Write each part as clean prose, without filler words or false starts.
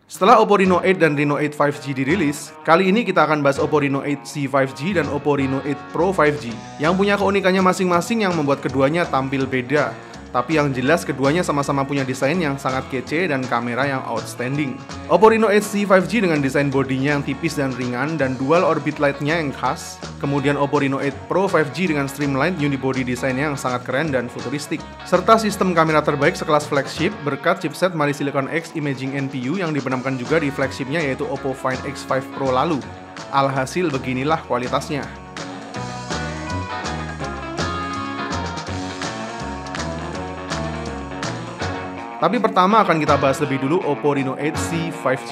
Setelah Oppo Reno 8 dan Reno 8 5G dirilis, kali ini kita akan bahas Oppo Reno 8C 5G dan Oppo Reno 8 Pro 5G yang punya keunikannya masing-masing yang membuat keduanya tampil beda. Tapi yang jelas keduanya sama-sama punya desain yang sangat kece dan kamera yang outstanding. Oppo Reno 8C 5G dengan desain bodinya yang tipis dan ringan dan dual orbit light-nya yang khas. Kemudian Oppo Reno 8 Pro 5G dengan streamlined unibody desainnya yang sangat keren dan futuristik. Serta sistem kamera terbaik sekelas flagship berkat chipset Mali Silicon X Imaging NPU yang dibenamkan juga di flagshipnya yaitu Oppo Find X5 Pro lalu. Alhasil beginilah kualitasnya. Tapi pertama akan kita bahas lebih dulu Oppo Reno 8C 5G.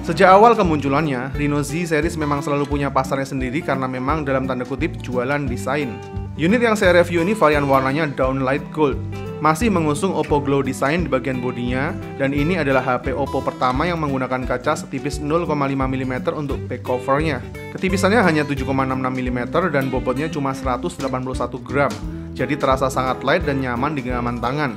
Sejak awal kemunculannya, Reno Z series memang selalu punya pasarnya sendiri karena memang dalam tanda kutip jualan desain. Unit yang saya review ini varian warnanya Downlight Gold. Masih mengusung Oppo Glow Design di bagian bodinya, dan ini adalah HP Oppo pertama yang menggunakan kaca setipis 0,5 mm untuk back covernya. Ketipisannya hanya 7,66 mm dan bobotnya cuma 181 gram. Jadi terasa sangat light dan nyaman di genggaman tangan.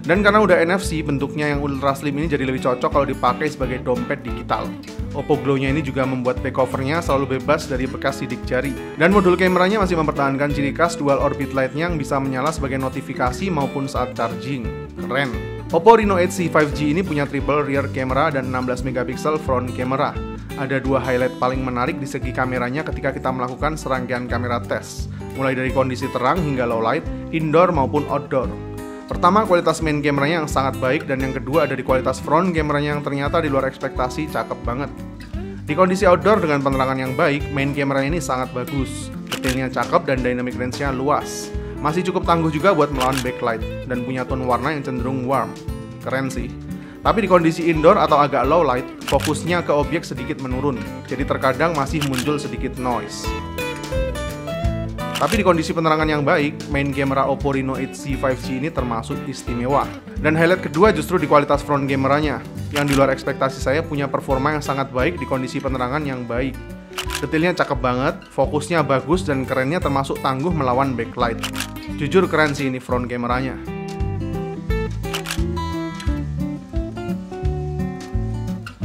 Dan karena udah NFC, bentuknya yang ultra slim ini jadi lebih cocok kalau dipakai sebagai dompet digital. Oppo Glow-nya ini juga membuat back covernya selalu bebas dari bekas sidik jari. Dan modul kameranya masih mempertahankan ciri khas dual orbit light-nya yang bisa menyala sebagai notifikasi maupun saat charging. Keren! Oppo Reno 8C 5G ini punya triple rear camera dan 16 MP front camera. Ada dua highlight paling menarik di segi kameranya ketika kita melakukan serangkaian kamera tes, mulai dari kondisi terang hingga low light, indoor maupun outdoor. Pertama, kualitas main kameranya yang sangat baik, dan yang kedua ada di kualitas front kameranya yang ternyata di luar ekspektasi cakep banget. Di kondisi outdoor dengan penerangan yang baik, main kameranya ini sangat bagus, detailnya cakep dan dynamic range-nya luas. Masih cukup tangguh juga buat melawan backlight, dan punya tone warna yang cenderung warm. Keren sih. Tapi di kondisi indoor atau agak low light, fokusnya ke objek sedikit menurun, jadi terkadang masih muncul sedikit noise. Tapi di kondisi penerangan yang baik, main kamera Oppo Reno 8C 5G ini termasuk istimewa. Dan highlight kedua justru di kualitas front kameranya, yang di luar ekspektasi saya punya performa yang sangat baik di kondisi penerangan yang baik. Detailnya cakep banget, fokusnya bagus, dan kerennya termasuk tangguh melawan backlight. Jujur keren sih ini front kameranya.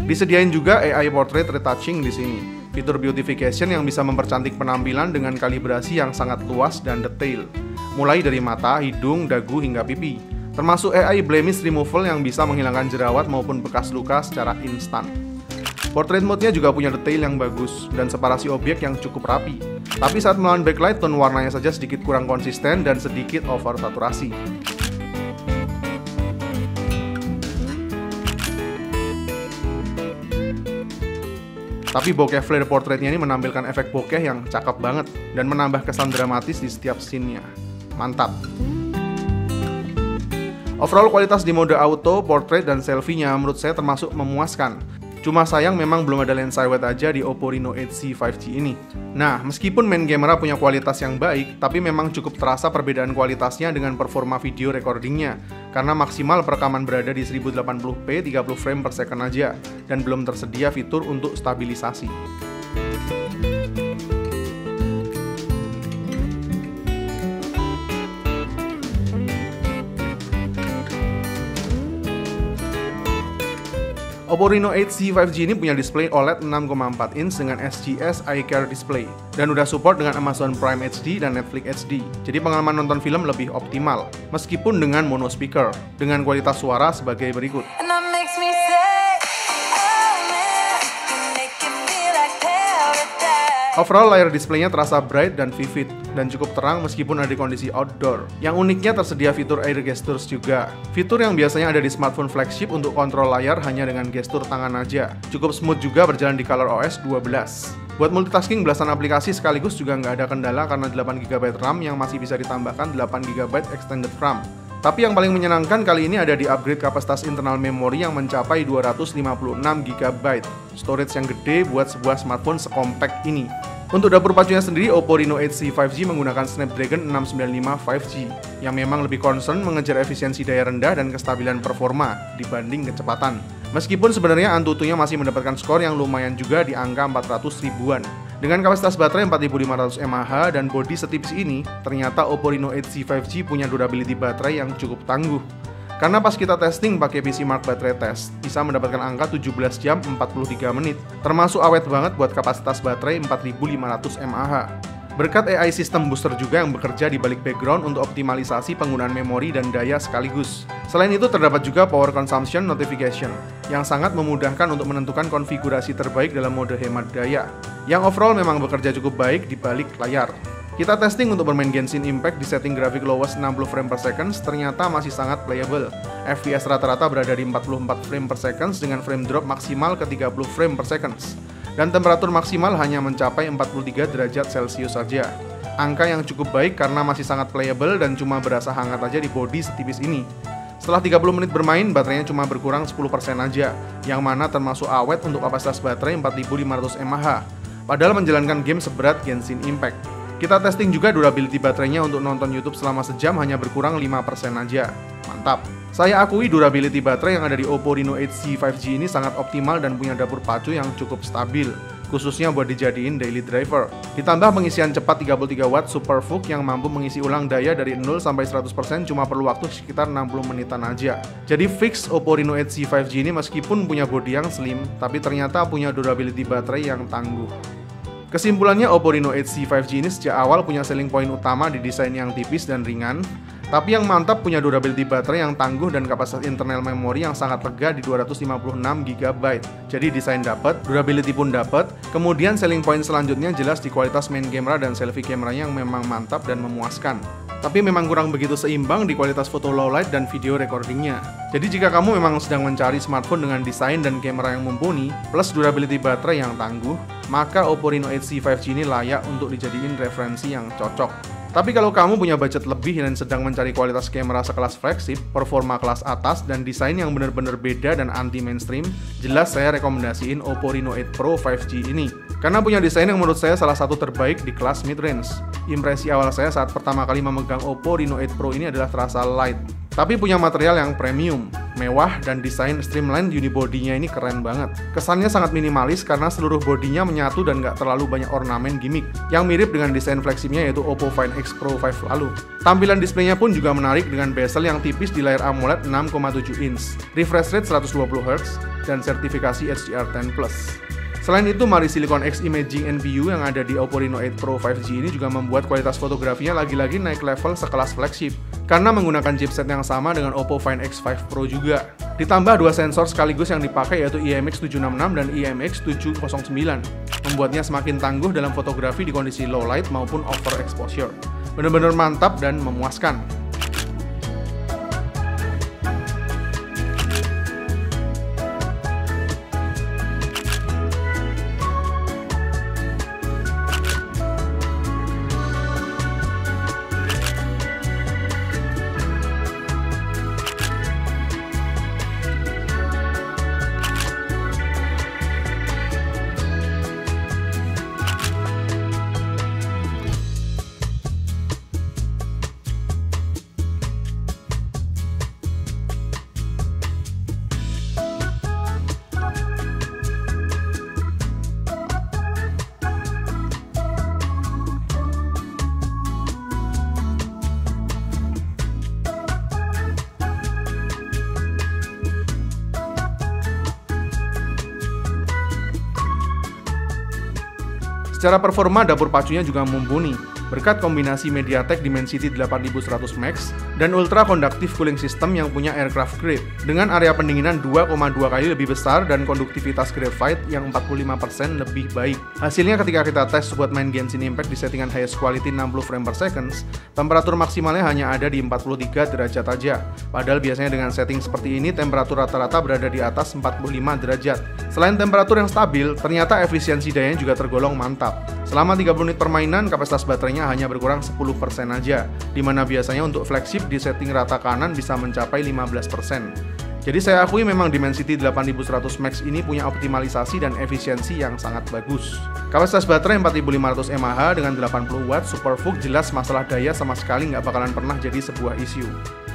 Disediain juga AI Portrait Retouching di sini. Fitur beautification yang bisa mempercantik penampilan dengan kalibrasi yang sangat luas dan detail. Mulai dari mata, hidung, dagu, hingga pipi. Termasuk AI Blemish Removal yang bisa menghilangkan jerawat maupun bekas luka secara instan. Portrait mode-nya juga punya detail yang bagus dan separasi objek yang cukup rapi. Tapi saat melawan backlight, tone warnanya saja sedikit kurang konsisten dan sedikit over saturasi. Tapi bokeh flare portraitnya ini menampilkan efek bokeh yang cakep banget dan menambah kesan dramatis di setiap scene-nya. Mantap! Overall kualitas di mode auto, portrait, dan selfie-nya menurut saya termasuk memuaskan. Cuma sayang memang belum ada lensa wide aja di Oppo Reno 8C 5G ini. Nah, meskipun main kamera punya kualitas yang baik, tapi memang cukup terasa perbedaan kualitasnya dengan performa video recordingnya. Karena maksimal perekaman berada di 1080p 30 frame per second aja, dan belum tersedia fitur untuk stabilisasi. Oppo Reno 8C 5G ini punya display OLED 6,4 inch dengan SGS iCare Display dan udah support dengan Amazon Prime HD dan Netflix HD. Jadi pengalaman nonton film lebih optimal meskipun dengan mono speaker dengan kualitas suara sebagai berikut. Overall layar displaynya terasa bright dan vivid dan cukup terang meskipun ada di kondisi outdoor. Yang uniknya tersedia fitur air gestures juga. Fitur yang biasanya ada di smartphone flagship untuk kontrol layar hanya dengan gestur tangan aja. Cukup smooth juga berjalan di ColorOS 12. Buat multitasking belasan aplikasi sekaligus juga nggak ada kendala karena 8GB RAM yang masih bisa ditambahkan 8GB extended RAM. Tapi yang paling menyenangkan kali ini ada di upgrade kapasitas internal memori yang mencapai 256GB. Storage yang gede buat sebuah smartphone sekompak ini. Untuk dapur pacunya sendiri, Oppo Reno 8C 5G menggunakan Snapdragon 695 5G yang memang lebih concern mengejar efisiensi daya rendah dan kestabilan performa dibanding kecepatan. Meskipun sebenarnya Antutunya masih mendapatkan skor yang lumayan juga di angka 400 ribuan. Dengan kapasitas baterai 4500 mAh dan bodi setipis ini, ternyata Oppo Reno 8C 5G punya durability baterai yang cukup tangguh. Karena pas kita testing pakai PC Mark Battery Test, bisa mendapatkan angka 17 jam 43 menit, termasuk awet banget buat kapasitas baterai 4500 mAh. Berkat AI System Booster juga yang bekerja di balik background untuk optimalisasi penggunaan memori dan daya sekaligus. Selain itu terdapat juga Power Consumption Notification, yang sangat memudahkan untuk menentukan konfigurasi terbaik dalam mode hemat daya, yang overall memang bekerja cukup baik di balik layar. Kita testing untuk bermain Genshin Impact di setting grafik lowest 60 frame per second, ternyata masih sangat playable. FPS rata-rata berada di 44 frame per second dengan frame drop maksimal ke 30 frame per second. Dan temperatur maksimal hanya mencapai 43 derajat Celcius saja. Angka yang cukup baik karena masih sangat playable dan cuma berasa hangat aja di body setipis ini. Setelah 30 menit bermain, baterainya cuma berkurang 10% aja, yang mana termasuk awet untuk kapasitas baterai 4500 mAh. Padahal menjalankan game seberat Genshin Impact. Kita testing juga durability baterainya untuk nonton YouTube selama sejam hanya berkurang 5% aja. Mantap. Saya akui durability baterai yang ada di Oppo Reno 8C 5G ini sangat optimal dan punya dapur pacu yang cukup stabil, khususnya buat dijadiin daily driver. Ditambah pengisian cepat 33 watt SuperVOOC yang mampu mengisi ulang daya dari 0 sampai 100% cuma perlu waktu sekitar 60 menitan aja. Jadi fix Oppo Reno 8C 5G ini meskipun punya bodi yang slim, tapi ternyata punya durability baterai yang tangguh. Kesimpulannya, Oppo Reno 8C 5G ini sejak awal punya selling point utama di desain yang tipis dan ringan, tapi yang mantap punya durability baterai yang tangguh dan kapasitas internal memori yang sangat lega di 256 GB. Jadi desain dapat, durability pun dapat. Kemudian selling point selanjutnya jelas di kualitas main camera dan selfie kameranya yang memang mantap dan memuaskan. Tapi memang kurang begitu seimbang di kualitas foto low light dan video recordingnya. Jadi jika kamu memang sedang mencari smartphone dengan desain dan kamera yang mumpuni, plus durability baterai yang tangguh, maka Oppo Reno 8C 5G ini layak untuk dijadiin referensi yang cocok. Tapi kalau kamu punya budget lebih dan sedang mencari kualitas kamera sekelas flagship, performa kelas atas, dan desain yang benar-benar beda dan anti-mainstream, jelas saya rekomendasiin Oppo Reno 8 Pro 5G ini. Karena punya desain yang menurut saya salah satu terbaik di kelas mid-range. Impresi awal saya saat pertama kali memegang Oppo Reno 8 Pro ini adalah terasa light, tapi punya material yang premium, mewah, dan desain streamline unibody-nya ini keren banget. Kesannya sangat minimalis karena seluruh bodinya menyatu dan nggak terlalu banyak ornamen gimmick, yang mirip dengan desain flagshipnya yaitu Oppo Find X Pro 5 lalu. Tampilan displaynya pun juga menarik dengan bezel yang tipis di layar AMOLED 6,7 inch, refresh rate 120Hz, dan sertifikasi HDR10+. Selain itu, Mari Silicon X Imaging NPU yang ada di Oppo Reno 8 Pro 5G ini juga membuat kualitas fotografinya lagi-lagi naik level sekelas flagship, karena menggunakan chipset yang sama dengan Oppo Find X 5 Pro juga. Ditambah dua sensor sekaligus yang dipakai yaitu IMX766 dan IMX709, membuatnya semakin tangguh dalam fotografi di kondisi low light maupun overexposure. Benar-benar mantap dan memuaskan. Secara performa, dapur pacunya juga mumpuni, berkat kombinasi MediaTek Dimensity 8100 Max dan Ultra Conductive Cooling System yang punya aircraft grade, dengan area pendinginan 2,2 kali lebih besar dan konduktivitas graphite yang 45% lebih baik. Hasilnya ketika kita tes buat main Genshin Impact di settingan highest quality 60 frame per second, temperatur maksimalnya hanya ada di 43 derajat aja. Padahal biasanya dengan setting seperti ini, temperatur rata-rata berada di atas 45 derajat. Selain temperatur yang stabil, ternyata efisiensi dayanya juga tergolong mantap. Selama 30 menit permainan, kapasitas baterainya hanya berkurang 10% aja, dimana biasanya untuk flagship di setting rata kanan bisa mencapai 15%. Jadi saya akui memang Dimensity 8100 Max ini punya optimalisasi dan efisiensi yang sangat bagus. Kapasitas baterai 4500 mAh dengan 80 watt SuperVOOC, jelas masalah daya sama sekali nggak bakalan pernah jadi sebuah isu.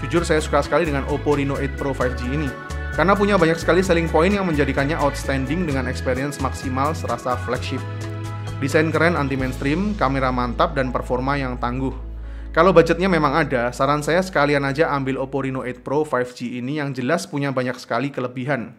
Jujur saya suka sekali dengan Oppo Reno 8 Pro 5G ini, karena punya banyak sekali selling point yang menjadikannya outstanding dengan experience maksimal serasa flagship. Desain keren anti-mainstream, kamera mantap, dan performa yang tangguh. Kalau budgetnya memang ada, saran saya sekalian aja ambil Oppo Reno 8 Pro 5G ini yang jelas punya banyak sekali kelebihan.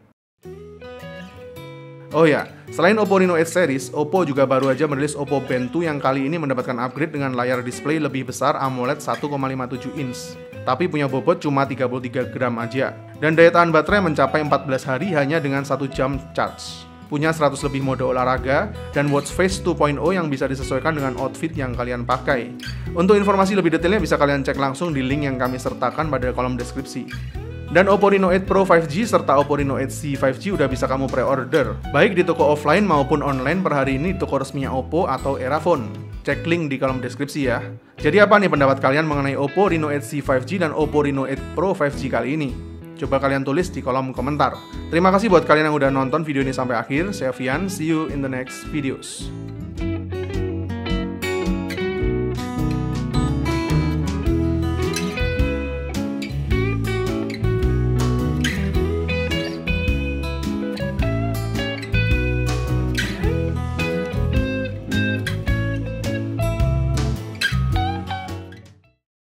Oh ya, selain Oppo Reno 8 series, Oppo juga baru aja merilis Oppo Band 2 yang kali ini mendapatkan upgrade dengan layar display lebih besar AMOLED 1,57 inch. Tapi punya bobot cuma 33 gram aja. Dan daya tahan baterai mencapai 14 hari hanya dengan 1 jam charge. Punya 100 lebih mode olahraga, dan watch face 2.0 yang bisa disesuaikan dengan outfit yang kalian pakai. Untuk informasi lebih detailnya bisa kalian cek langsung di link yang kami sertakan pada kolom deskripsi. Dan Oppo Reno 8 Pro 5G serta Oppo Reno 8C 5G udah bisa kamu pre-order, baik di toko offline maupun online per hari ini di toko resminya Oppo atau Erafone. Cek link di kolom deskripsi ya. Jadi apa nih pendapat kalian mengenai Oppo Reno 8C 5G dan Oppo Reno 8 Pro 5G kali ini? Coba kalian tulis di kolom komentar. Terima kasih buat kalian yang udah nonton video ini sampai akhir. Saya Vian, see you in the next videos.